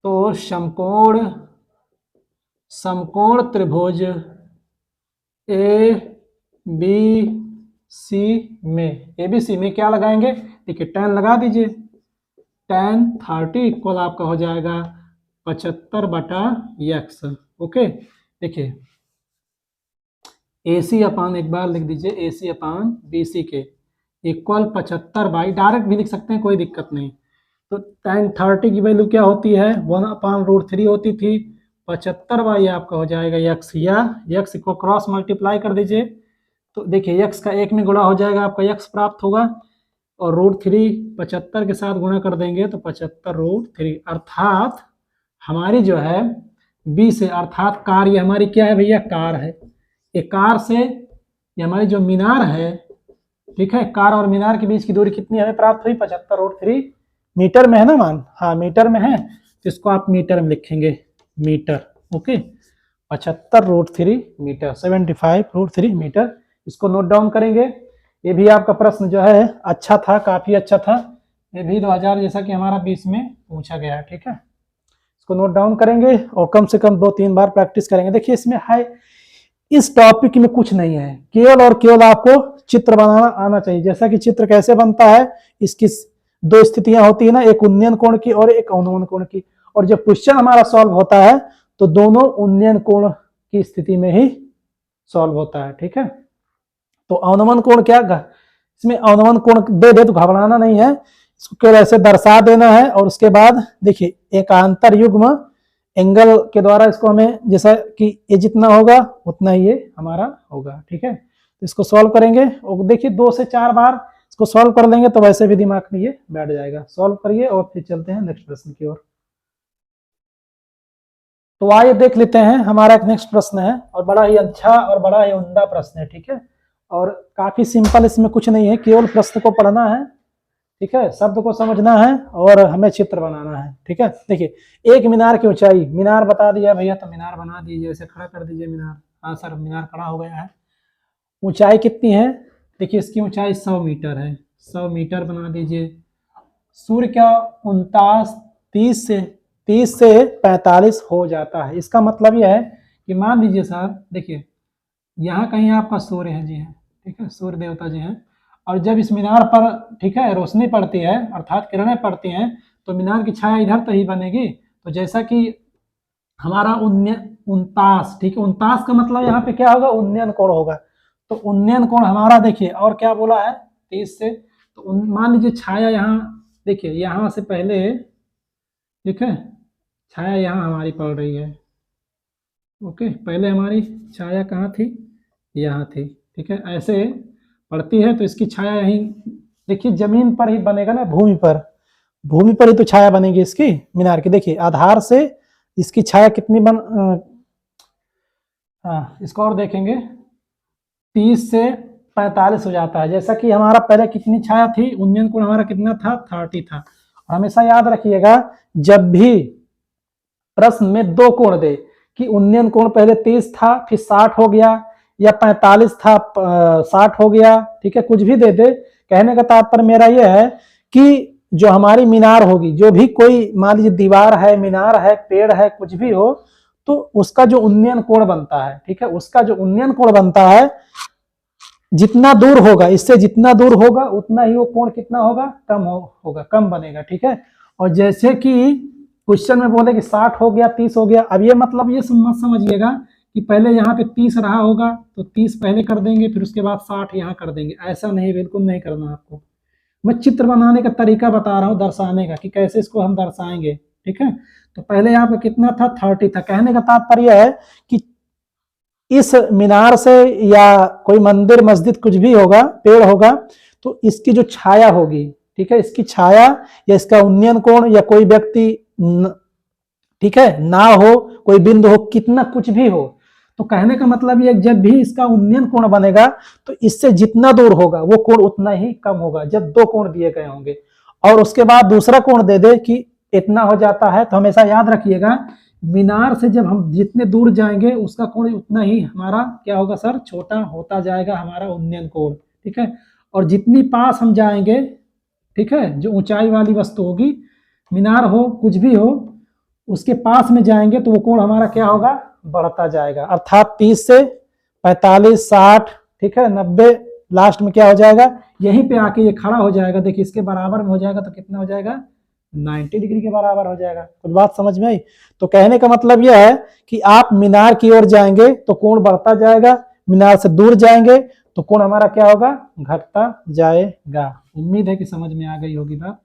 तो समकोण त्रिभुज ए बी सी में, ABC में क्या लगाएंगे, देखिए tan लगा दीजिए, tan 30 इक्वल आपका हो जाएगा 75/x। ओके, देखिए AC अपान, एक बार लिख दीजिए, AC अपान BC के इक्वल 75 डायरेक्ट भी लिख सकते हैं, कोई दिक्कत नहीं। तो tan 30 की वैल्यू क्या होती है, 1/√3 होती थी, 75 आपका हो जाएगा x, या x को क्रॉस मल्टीप्लाई कर दीजिए, तो देखिए x का 1 में गुणा हो जाएगा, आपका x प्राप्त होगा, और √3 75 के साथ गुणा कर देंगे तो 75√3, अर्थात हमारी जो है b से, अर्थात कार, ये हमारी क्या है भैया, कार है। ये कार से ये हमारी जो मीनार है, ठीक है, कार और मीनार के बीच की दूरी कितनी हमें प्राप्त हुई, 75√3 मीटर में है ना मान, हाँ मीटर में है, तो इसको आप मीटर में लिखेंगे, मीटर। ओके, 75√3 मीटर, 75√3 मीटर, इसको नोट डाउन करेंगे। ये भी आपका प्रश्न जो है अच्छा था, काफी अच्छा था, ये भी 2000 जैसा कि हमारा 20 में पूछा गया, ठीक है। इसको नोट डाउन करेंगे और कम से कम 2-3 बार प्रैक्टिस करेंगे। देखिए इसमें है, इस टॉपिक में कुछ नहीं है, केवल और केवल आपको चित्र बनाना आना चाहिए। जैसा कि चित्र कैसे बनता है, इसकी 2 स्थितियां होती है ना, एक उन्नयन कोण की और एक अवनमन कोण की, और जब क्वेश्चन हमारा सॉल्व होता है तो दोनों उन्नयन कोण की स्थिति में ही सॉल्व होता है, ठीक है। तो अवनमन कोण क्या, इसमें अवनमन कोण दे दे तो घबराना नहीं है, इसको केवल ऐसे दर्शा देना है, और उसके बाद देखिए एकांतर युग्म एंगल के द्वारा इसको हमें, जैसा कि ये जितना होगा उतना ही ये हमारा होगा, ठीक है। तो इसको सॉल्व करेंगे और देखिए 2 से 4 बार इसको सॉल्व कर लेंगे तो वैसे भी दिमाग में ये बैठ जाएगा। सॉल्व करिए और फिर चलते हैं नेक्स्ट प्रश्न की ओर। तो आइए देख लेते हैं, हमारा एक नेक्स्ट प्रश्न है और बड़ा ही अच्छा और बड़ा ही उम्दा प्रश्न है, ठीक है, और काफी सिंपल, इसमें कुछ नहीं है, केवल प्रश्न को पढ़ना है, ठीक है, शब्द को समझना है और हमें चित्र बनाना है, ठीक है। देखिए एक मीनार की ऊंचाई, मीनार बता दिया भैया, तो मीनार बना दीजिए, ऐसे खड़ा कर दीजिए मीनार, हाँ सर मीनार खड़ा हो गया है। ऊंचाई कितनी है, देखिए इसकी ऊंचाई 100 मीटर है, 100 मीटर बना दीजिए। सूर्य का 30 से 45 हो जाता है, इसका मतलब यह है कि मान लीजिए सर, देखिए यहाँ कहीं आपका सूर्य है जी, है, ठीक है, सूर्य देवता जी हैं, और जब इस मीनार पर, ठीक है, रोशनी पड़ती है अर्थात किरणें पड़ती हैं, तो मीनार की छाया इधर तो ही बनेगी। तो जैसा कि हमारा 29, ठीक है, 29 का मतलब यहाँ पे क्या होगा, उन्नयन कोण होगा। तो उन्नयन कोण हमारा देखिए, और क्या बोला है 30 से, तो मान लीजिए छाया यहाँ, देखिए यहाँ से पहले, ठीक है, छाया यहाँ हमारी पड़ रही है। ओके, पहले हमारी छाया कहाँ थी, यहाँ थी। ठीक है, ऐसे पड़ती है तो इसकी छाया यहीं, देखिए जमीन पर ही बनेगा ना, भूमि पर, भूमि पर ही तो छाया बनेगी इसकी मीनार की। देखिए आधार से इसकी छाया कितनी इसको और देखेंगे, 30 से 45 हो जाता है। जैसा कि हमारा पहले कितनी छाया थी, उन्नयन कोण हमारा कितना था, 30 था। हमेशा याद रखिएगा जब भी प्रश्न में दो कोण दे कि उन्नयन कोण पहले 30 था फिर 60 हो गया, या 45 था 60 हो गया, ठीक है, कुछ भी दे दे, कहने का तात्पर्य मेरा यह है कि जो हमारी मीनार होगी, जो भी कोई मान लीजिए दीवार है, मीनार है, पेड़ है, कुछ भी हो, तो उसका जो उन्नयन कोण बनता है, ठीक है, उसका जो उन्नयन कोण बनता है, जितना दूर होगा, इससे जितना दूर होगा उतना ही वो कोण कितना होगा, कम होगा, कम बनेगा। ठीक है, और जैसे कि क्वेश्चन में बोले कि 60 हो गया, 30 हो गया, अब ये मतलब ये समझिएगा कि पहले यहाँ पे 30 रहा होगा तो 30 पहले कर देंगे, फिर उसके बाद 60 यहाँ कर देंगे, ऐसा नहीं, बिल्कुल नहीं करना आपको। मैं चित्र बनाने का तरीका बता रहा हूँ, दर्शाने का, कि कैसे इसको हम दर्शाएंगे। ठीक है, तो पहले यहाँ पे कितना था, 30 था। कहने का तात्पर्य है कि इस मीनार से, या कोई मंदिर मस्जिद कुछ भी होगा, पेड़ होगा, तो इसकी जो छाया होगी, ठीक है, इसकी छाया या इसका उन्नयन कोण, या कोई व्यक्ति, ठीक है, ना हो, कोई बिंदु हो, कितना कुछ भी हो, तो कहने का मतलब ये जब भी इसका उन्नयन कोण बनेगा तो इससे जितना दूर होगा वो कोण उतना ही कम होगा, जब दो कोण दिए गए होंगे। और उसके बाद दूसरा कोण दे दे कि इतना हो जाता है, तो हमेशा याद रखिएगा मीनार से जब हम जितने दूर जाएंगे उसका कोण उतना ही हमारा क्या होगा सर, छोटा होता जाएगा हमारा उन्नयन कोण। ठीक है, और जितनी पास हम जाएंगे, ठीक है, जो ऊंचाई वाली वस्तु होगी, मीनार हो कुछ भी हो, उसके पास में जाएंगे तो वो कोण हमारा क्या होगा, बढ़ता जाएगा। अर्थात 30 से 45, 60, ठीक है, 90, लास्ट में क्या हो जाएगा, यहीं पे आके ये खड़ा हो जाएगा। देखिए इसके बराबर में हो जाएगा तो कितना हो जाएगा, 90 डिग्री के बराबर हो जाएगा। कुछ बात समझ में आई? तो कहने का मतलब यह है कि आप मीनार की ओर जाएंगे तो कोण बढ़ता जाएगा, मीनार से दूर जाएंगे तो कोण हमारा क्या होगा, घटता जाएगा। उम्मीद है कि समझ में आ गई होगी बात।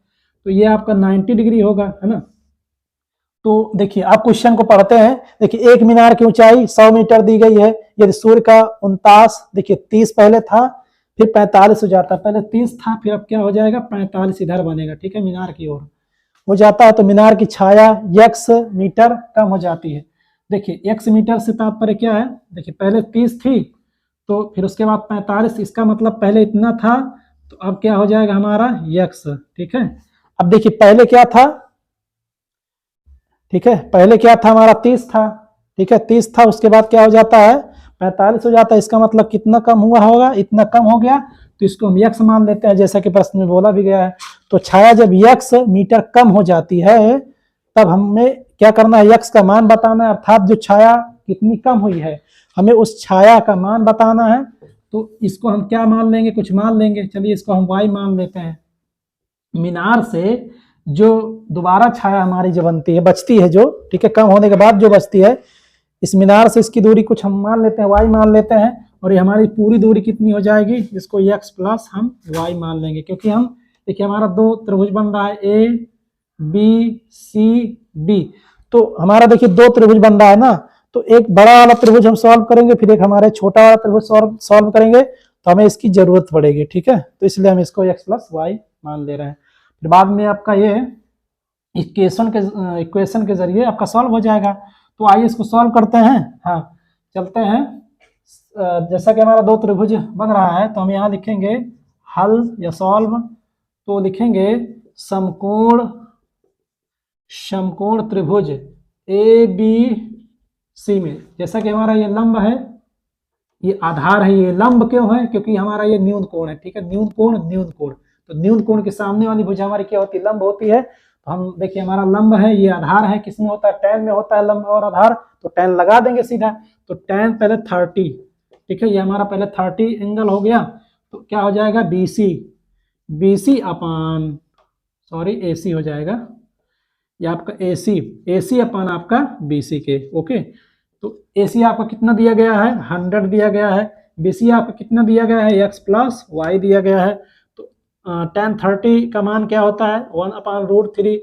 तो ये आपका 90 डिग्री होगा, है ना। तो देखिए आप क्वेश्चन को पढ़ते हैं। देखिए एक मीनार की ऊंचाई 100 मीटर दी गई है, यदि सूर्य का 49, देखिए 30 पहले था फिर 45 हो जाता, पहले 30 था फिर अब क्या हो जाएगा, 45 इधर बनेगा। ठीक है, मीनार की ओर हो जाता है तो मीनार की छाया x मीटर कम हो जाती है। देखिए x मीटर से तात्पर्य क्या है, देखिए पहले 30 थी तो फिर उसके बाद 45, इसका मतलब पहले इतना था तो अब क्या हो जाएगा हमारा x। ठीक है, अब देखिए पहले क्या था, ठीक है, पहले क्या था हमारा 30 था, ठीक है, 30 था, उसके बाद क्या हो जाता है 45 हो जाता है। इसका मतलब कितना कम हुआ होगा, इतना कम हो गया, तो इसको हम x मान लेते हैं, जैसा कि प्रश्न में बोला भी गया है। तो छाया जब x मीटर कम हो जाती है तब हमें क्या करना है, x का मान बताना है, अर्थात जो छाया कितनी कम हुई है हमें उस छाया का मान बताना है। तो इसको हम क्या मान लेंगे, कुछ मान लेंगे, चलिए इसको हम y मान लेते हैं। मीनार से जो दोबारा छाया हमारी जो बनती है, बचती है जो, ठीक है, कम होने के बाद जो बचती है, इस मीनार से इसकी दूरी कुछ हम मान लेते हैं, y मान लेते हैं, और ये हमारी पूरी दूरी कितनी हो जाएगी, इसको x प्लस हम y मान लेंगे। क्योंकि हम देखिए हमारा दो त्रिभुज बन रहा है A B C D, तो हमारा देखिए दो त्रिभुज बन रहा है ना, तो एक बड़ा वाला त्रिभुज हम सॉल्व करेंगे, फिर एक हमारे छोटा वाला त्रिभुज सॉल्व करेंगे, तो हमें इसकी जरूरत पड़ेगी। ठीक है, तो इसलिए हम इसको x प्लस y मान ले रहे हैं। फिर बाद में आपका ये इक्वेशन के जरिए आपका सॉल्व हो जाएगा। तो आइए इसको सॉल्व करते हैं। हाँ चलते हैं। जैसा कि हमारा दो त्रिभुज बन रहा है तो हम यहाँ लिखेंगे हल या सॉल्व, तो लिखेंगे समकोण त्रिभुज ABC में, जैसा कि हमारा ये लंब है, ये आधार है, ये लंब क्यों है, क्योंकि हमारा ये न्यून कोण है। ठीक है, न्यून कोण, तो न्यून कोण के सामने वाली भुजा हमारी क्या होती है, लंब होती है। तो हम देखिए हमारा लंब है, ये आधार है, किसमें होता है, tan में होता है लंब और आधार, तो tan लगा देंगे सीधा। तो tan पहले 30, ठीक है, ये हमारा पहले 30 एंगल हो गया, तो क्या हो जाएगा BC अपान AC हो जाएगा, ये आपका AC अपान आपका BC के। ओके, तो AC आपका कितना दिया गया है, 100 दिया गया है, BC आपका कितना दिया गया है, x प्लस y दिया गया है। तो tan 30 का मान क्या होता है, 1/√3,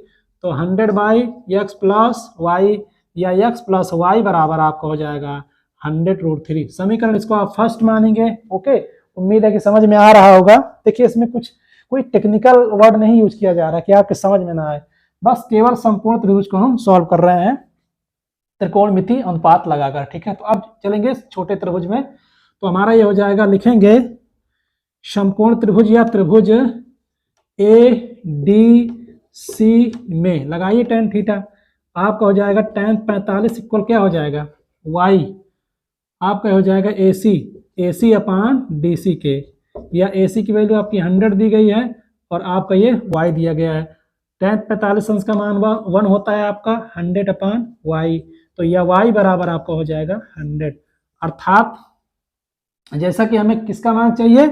तो 100/x प्लस वाई या x प्लस वाई बराबर आपका हो जाएगा 100√3। समीकरण इसको आप फर्स्ट मानेंगे। ओके, उम्मीद है कि समझ में आ रहा होगा। देखिए इसमें कोई टेक्निकल वर्ड नहीं यूज किया जा रहा कि आपके समझ में ना आए, बस केवल समकोण त्रिभुज को हम सॉल्व कर रहे हैं त्रिकोणमिति अनुपात लगाकर। ठीक है, तो अब चलेंगे छोटे त्रिभुज में। तो हमारा ये हो जाएगा, लिखेंगे समकोण त्रिभुज या त्रिभुज ADC में लगाइए tan थीटा। आपका हो जाएगा tan 45 इक्वल क्या हो जाएगा y, आपका हो जाएगा AC अपान DC के, या AC की वैल्यू आपकी 100 दी गई है और आपका ये y दिया गया है। tan 45 अंश का मान 1 होता है आपका 100/y, तो यह y बराबर आपका हो जाएगा 100। अर्थात जैसा कि हमें किसका मान चाहिए,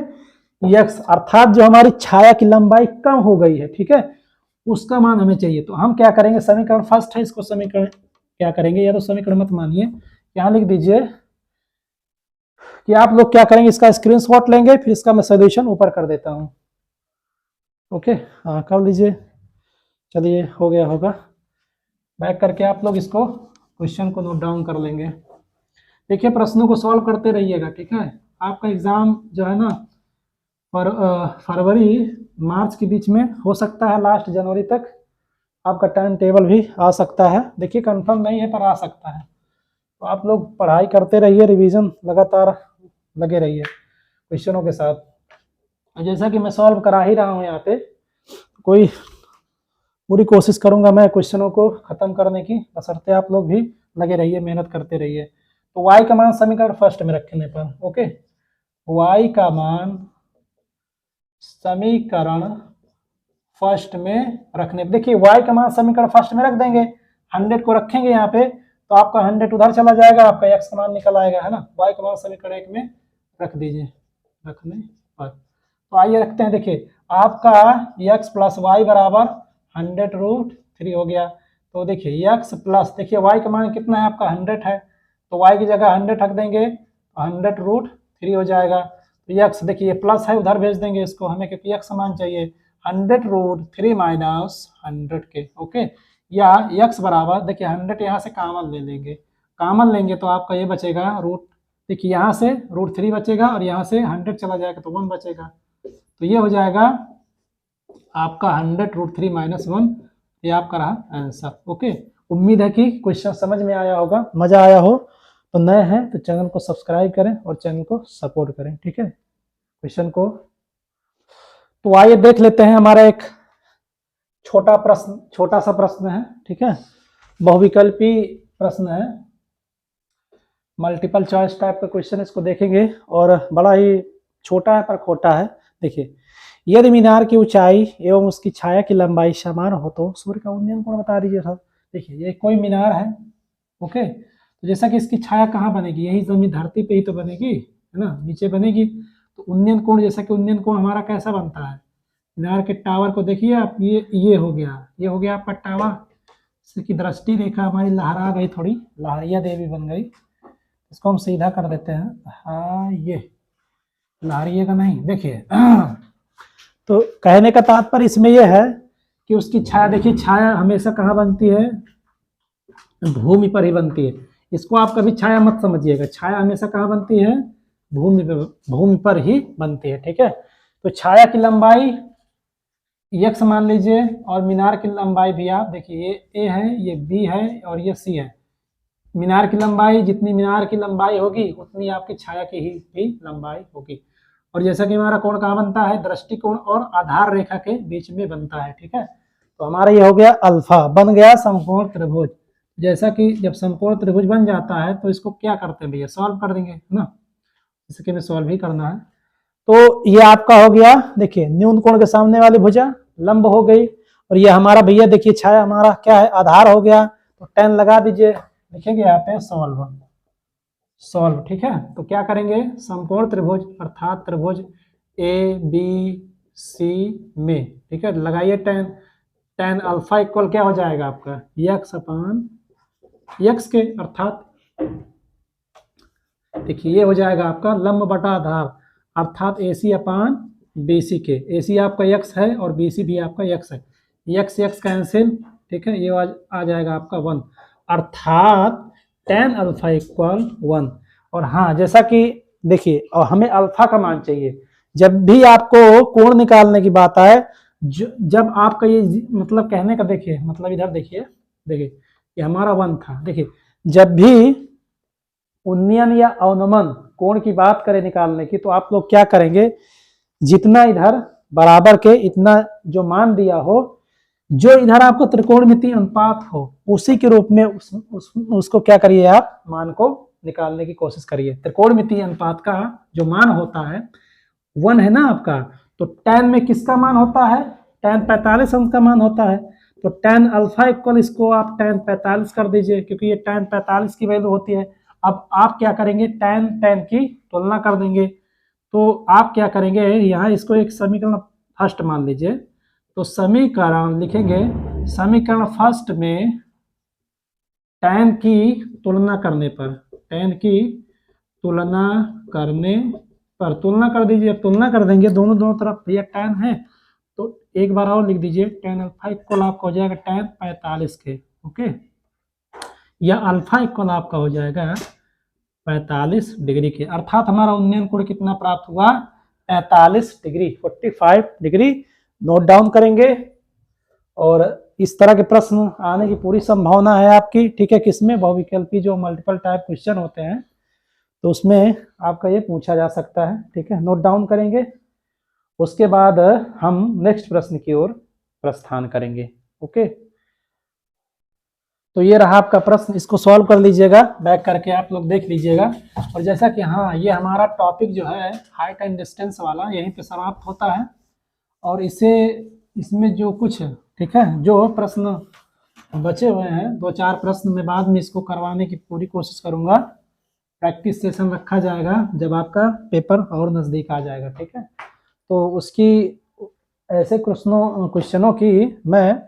x, अर्थात जो हमारी छाया की लंबाई कम हो गई है, ठीक है, उसका मान हमें चाहिए। तो हम क्या करेंगे, समीकरण फर्स्ट है, इसको समीकरण क्या करेंगे, या तो समीकरण मत मानिए, यहाँ लिख दीजिए कि आप लोग क्या करेंगे, इसका स्क्रीनशॉट लेंगे, फिर इसका मैं सॉल्यूशन ऊपर कर देता हूँ। ओके, हाँ कर लीजिए। चलिए हो गया होगा, बैक करके आप लोग इसको क्वेश्चन को नोट डाउन कर लेंगे। देखिए प्रश्नों को सॉल्व करते रहिएगा, ठीक है। आपका एग्जाम जो है ना फरवरी मार्च के बीच में हो सकता है, लास्ट जनवरी तक आपका टाइम टेबल भी आ सकता है। देखिए कंफर्म नहीं है पर आ सकता है। तो आप लोग पढ़ाई करते रहिए, रिवीजन लगातार लगे रहिए क्वेश्चनों के साथ। जैसा कि मैं सॉल्व करा ही रहा हूँ यहाँ पे, कोई पूरी कोशिश करूँगा मैं क्वेश्चनों को ख़त्म करने की, बशर्ते आप लोग भी लगे रहिए, मेहनत करते रहिए। तो y का मान समीकरण फर्स्ट में रखने पर, ओके, y का मान समीकरण फर्स्ट में रखने पर, देखिए y का मान समीकरण फर्स्ट में रख देंगे, 100 को रखेंगे यहाँ पे, तो आपका 100 उधर चला जाएगा, आपका x का मान निकल आएगा, है ना। y का मान समीकरण 1 में रख दीजिए रखने पर। तो आइए रखते हैं, देखिए आपका x प्लस वाई बराबर 100√3 हो गया। तो देखिए x प्लस, देखिए y का मान कितना है आपका 100 है, तो y की जगह 100 रख देंगे, 100√3 हो जाएगा। तो x देखिए प्लस है, उधर भेज देंगे इसको, हमें क्योंकि x मान चाहिए 100√3 माइनस 100 के, ओके, या x बराबर, देखिए 100 यहाँ से कॉमन ले लेंगे, कॉमन लेंगे तो आपका ये बचेगा रूट, देखिए यहाँ से √3 बचेगा और यहाँ से 100 चला जाएगा तो 1 बचेगा। तो ये हो जाएगा आपका 100√3 माइनस 1, ये आपका रहा आंसर। ओके, उम्मीद है कि क्वेश्चन समझ में आया होगा। मजा आया हो तो नए हैं तो चैनल को सब्सक्राइब करें और चैनल को सपोर्ट करें, ठीक है। क्वेश्चन को तो आइए देख लेते हैं। हमारा एक छोटा सा प्रश्न है, ठीक है, बहुविकल्पी प्रश्न है, मल्टीपल चॉइस टाइप का क्वेश्चन, इसको देखेंगे और बड़ा ही छोटा है पर खोटा है। देखिए, यदि मीनार की ऊंचाई एवं उसकी छाया की लंबाई समान हो तो सूर्य का उन्नयन कोण बता दीजिए सर। देखिए ये कोई मीनार है, ओके, तो जैसा कि इसकी छाया कहाँ बनेगी, यही जमीन धरती पे ही तो बनेगी, है ना, नीचे बनेगी। तो उन्नयन कोण, जैसा कि उन्नयन कोण हमारा कैसा बनता है, मीनार के टावर को देखिए आप, ये हो गया आपका टावर, इसकी दृष्टि रेखा हमारी लहरा गई, थोड़ी लहरिया देवी बन गई, इसको हम सीधा कर देते हैं। हाँ, ये लहरिए का नहीं, देखिए तो कहने का तात्पर्य इसमें यह है कि उसकी छाया, देखिए छाया हमेशा कहाँ बनती है, भूमि पर ही बनती है। इसको आप कभी छाया मत समझिएगा, छाया हमेशा कहाँ बनती है, भूमि पर ही बनती है, ठीक है। तो छाया की लंबाई x मान लीजिए और मीनार की लंबाई भी आप देखिए, ये a है, ये b है और ये c है। मीनार की लंबाई, जितनी मीनार की लंबाई होगी उतनी आपकी छाया की ही भी लंबाई होगी। और जैसा कि हमारा कोण कहाँ बनता है, दृष्टिकोण और आधार रेखा के बीच में बनता है, ठीक है। तो हमारा ये हो गया अल्फा, बन गया समकोण त्रिभुज। जैसा कि जब समकोण त्रिभुज बन जाता है तो इसको क्या करते हैं भैया, सॉल्व कर देंगे, है ना, जैसे कि हमें सॉल्व ही करना है। तो ये आपका हो गया, देखिए न्यून कोण के सामने वाली भुजा लंब हो गई, और ये हमारा भैया देखिए छाया हमारा क्या है, आधार हो गया। तो 10 लगा दीजिए, लिखेंगे यहाँ पे सॉल्व, ठीक है। तो क्या करेंगे, समकोण त्रिभुज अर्थात त्रिभुज ABC में, ठीक है, लगाइए 10 अल्फा इक्वल क्या हो जाएगा आपका x अपान x के, अर्थात देखिए ये हो जाएगा आपका लंब बटा आधार, अर्थात AC अपान BC के। AC आपका x है और BC भी आपका x है, x कैंसिल, ठीक है, ये आ जाएगा आपका 1, अर्थात tan अल्फा इक्वल 1। और हाँ, जैसा कि देखिए, और हमें अल्फा का मान चाहिए। जब भी आपको कोण निकालने की बात आए, जब आपका ये मतलब कहने का, देखिए मतलब इधर देखिए, ये हमारा 1 था। देखिए, जब भी उन्नयन या अवनमन कोण की बात करें निकालने की, तो आप लोग क्या करेंगे, जितना इधर बराबर के इतना जो मान दिया हो, जो इधर आपको त्रिकोणमितीय अनुपात हो, उसी के रूप में उसको क्या करिए, आप मान को निकालने की कोशिश करिए। त्रिकोणमितीय अनुपात का जो मान होता है 1 है ना आपका, तो tan में किसका मान होता है, tan 45 अंश का मान होता है। तो tan अल्फा इक्वल इसको आप tan 45 कर दीजिए, क्योंकि ये tan 45 की वैल्यू होती है। अब आप क्या करेंगे, tan की तुलना कर देंगे। तो आप क्या करेंगे, यहाँ इसको एक समीकरण फर्स्ट मान लीजिए। तो समीकरण लिखेंगे, समीकरण फर्स्ट में tan की तुलना करने पर, tan की तुलना करने पर तुलना कर दीजिए। तुलना कर देंगे दोनों तरफ, भैया tan है तो एक बार और लिख दीजिए, tan अल्फा इक्वल आपका हो जाएगा tan 45 के, ओके, या अल्फा इक्वल आपका हो जाएगा 45 डिग्री के। अर्थात हमारा उन्नयन कोण कितना प्राप्त हुआ, 45 डिग्री, 45 डिग्री नोट डाउन करेंगे। और इस तरह के प्रश्न आने की पूरी संभावना है आपकी, ठीक है, किसमें, बहुविकल्पी जो मल्टीपल टाइप क्वेश्चन होते हैं, तो उसमें आपका ये पूछा जा सकता है, ठीक है, नोट डाउन करेंगे। उसके बाद हम नेक्स्ट प्रश्न की ओर प्रस्थान करेंगे, ओके। तो ये रहा आपका प्रश्न, इसको सॉल्व कर लीजिएगा, बैक करके आप लोग देख लीजिएगा। और जैसा कि हाँ, ये हमारा टॉपिक जो है हाइट एंड डिस्टेंस वाला यहीं पे समाप्त होता है। और इसमें जो कुछ, ठीक है, जो प्रश्न बचे हुए हैं, 2-4 प्रश्न में बाद में इसको करवाने की पूरी कोशिश करूंगा। प्रैक्टिस सेशन रखा जाएगा जब आपका पेपर और नज़दीक आ जाएगा, ठीक है। तो उसकी ऐसे क्वेश्चनों की मैं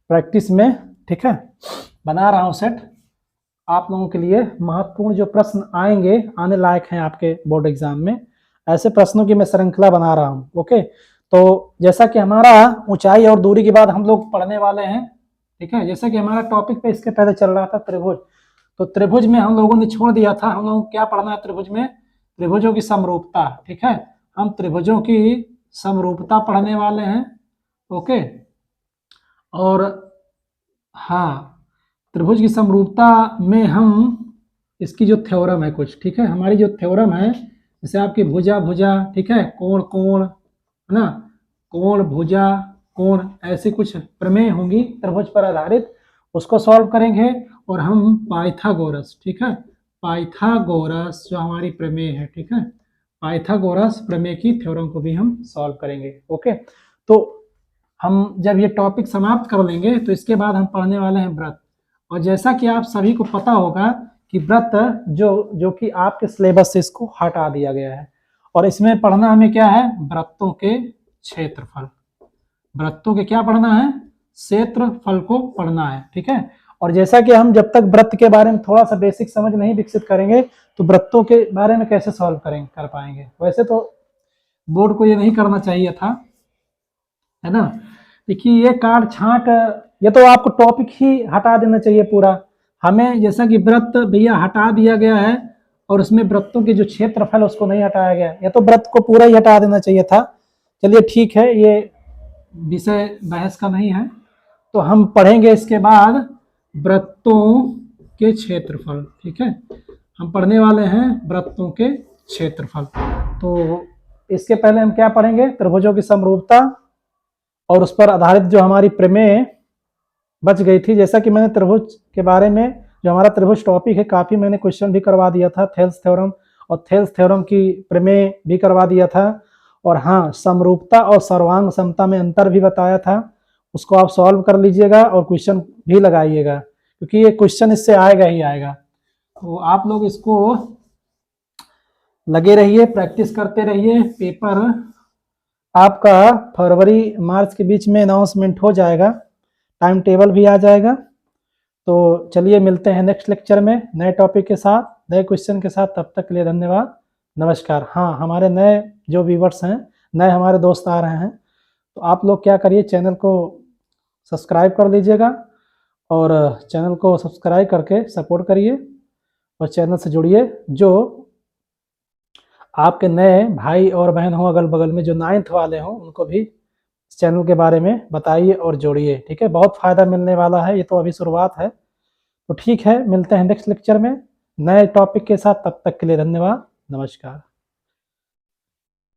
प्रैक्टिस में, ठीक है, बना रहा हूँ सेट। आप लोगों के लिए महत्वपूर्ण जो प्रश्न आएंगे, आने लायक हैं आपके बोर्ड एग्जाम में, ऐसे प्रश्नों की मैं श्रृंखला बना रहा हूँ, ओके। तो जैसा कि हमारा ऊंचाई और दूरी के बाद हम लोग पढ़ने वाले हैं, ठीक है, जैसा कि हमारा टॉपिक पे इसके पहले चल रहा था त्रिभुज। तो त्रिभुज में हम लोगों ने छोड़ दिया था, हम लोगों को क्या पढ़ना है त्रिभुज में, त्रिभुजों की समरूपता, ठीक है। हम त्रिभुजों की समरूपता पढ़ने वाले हैं, ओके। और हाँ, त्रिभुज की समरूपता में हम इसकी जो थ्योरम है कुछ, ठीक है, हमारी जो थ्योरम है, जैसे आपकी भुजा भुजा, ठीक है, कोण कोण, है ना, कोण भुजा कोण, ऐसी कुछ प्रमेय होंगी त्रिभुज पर आधारित, उसको सॉल्व करेंगे। और हम पाइथागोरस, ठीक है, पाइथागोरस जो हमारी प्रमेय है, ठीक है, पाइथागोरस प्रमेय की थ्योरम को भी हम सॉल्व करेंगे, ओके। तो हम जब ये टॉपिक समाप्त कर लेंगे तो इसके बाद हम पढ़ने वाले हैं व्रत। और जैसा कि आप सभी को पता होगा कि व्रत जो कि आपके सिलेबस से इसको हटा दिया गया है, और इसमें पढ़ना हमें क्या है, व्रतों के क्षेत्रफल, व्रतों के क्या पढ़ना है, क्षेत्रफल को पढ़ना है, ठीक है। और जैसा कि हम जब तक व्रत के बारे में थोड़ा सा बेसिक समझ नहीं विकसित करेंगे, तो व्रतों के बारे में कैसे सॉल्व कर पाएंगे। वैसे तो बोर्ड को ये नहीं करना चाहिए था, है ना। देखिए, ये काट छांट, ये तो आपको टॉपिक ही हटा देना चाहिए पूरा। हमें जैसा कि व्रत भैया हटा दिया गया है, और उसमें व्रतों के जो क्षेत्रफल उसको नहीं हटाया गया, या तो व्रत को पूरा ही हटा देना चाहिए था। चलिए ठीक है, ये विषय बहस का नहीं है। तो हम पढ़ेंगे इसके बाद व्रतों के क्षेत्रफल, ठीक है, हम पढ़ने वाले हैं व्रतों के क्षेत्रफल। तो इसके पहले हम क्या पढ़ेंगे, त्रिभुजों की समरूपता, और उस पर आधारित जो हमारी प्रमेय बच गई थी। जैसा कि मैंने त्रिभुज के बारे में, जो हमारा त्रिभुज टॉपिक है, काफ़ी मैंने क्वेश्चन भी करवा दिया था, थेल्स थ्योरम और थेल्स थ्योरम की प्रमेय भी करवा दिया था। और हाँ, समरूपता और सर्वांग समता में अंतर भी बताया था, उसको आप सॉल्व कर लीजिएगा और क्वेश्चन भी लगाइएगा, क्योंकि ये क्वेश्चन इससे आएगा ही आएगा। तो आप लोग इसको लगे रहिए, प्रैक्टिस करते रहिए। पेपर आपका फरवरी मार्च के बीच में अनाउंसमेंट हो जाएगा, टाइम टेबल भी आ जाएगा। तो चलिए मिलते हैं नेक्स्ट लेक्चर में नए टॉपिक के साथ, नए क्वेश्चन के साथ। तब तक के लिए धन्यवाद, नमस्कार। हाँ, हमारे नए जो व्यूवर्स हैं, नए हमारे दोस्त आ रहे हैं, तो आप लोग क्या करिए, चैनल को सब्सक्राइब कर लीजिएगा और चैनल को सब्सक्राइब करके सपोर्ट करिए और चैनल से जुड़िए। जो आपके नए भाई और बहन हो अगल बगल में जो 9th वाले हों, उनको भी चैनल के बारे में बताइए और जोड़िए। ठीक है, बहुत फ़ायदा मिलने वाला है, ये तो अभी शुरुआत है। तो ठीक है, मिलते हैं नेक्स्ट लेक्चर में नए टॉपिक के साथ। तब तक के लिए धन्यवाद, नमस्कार।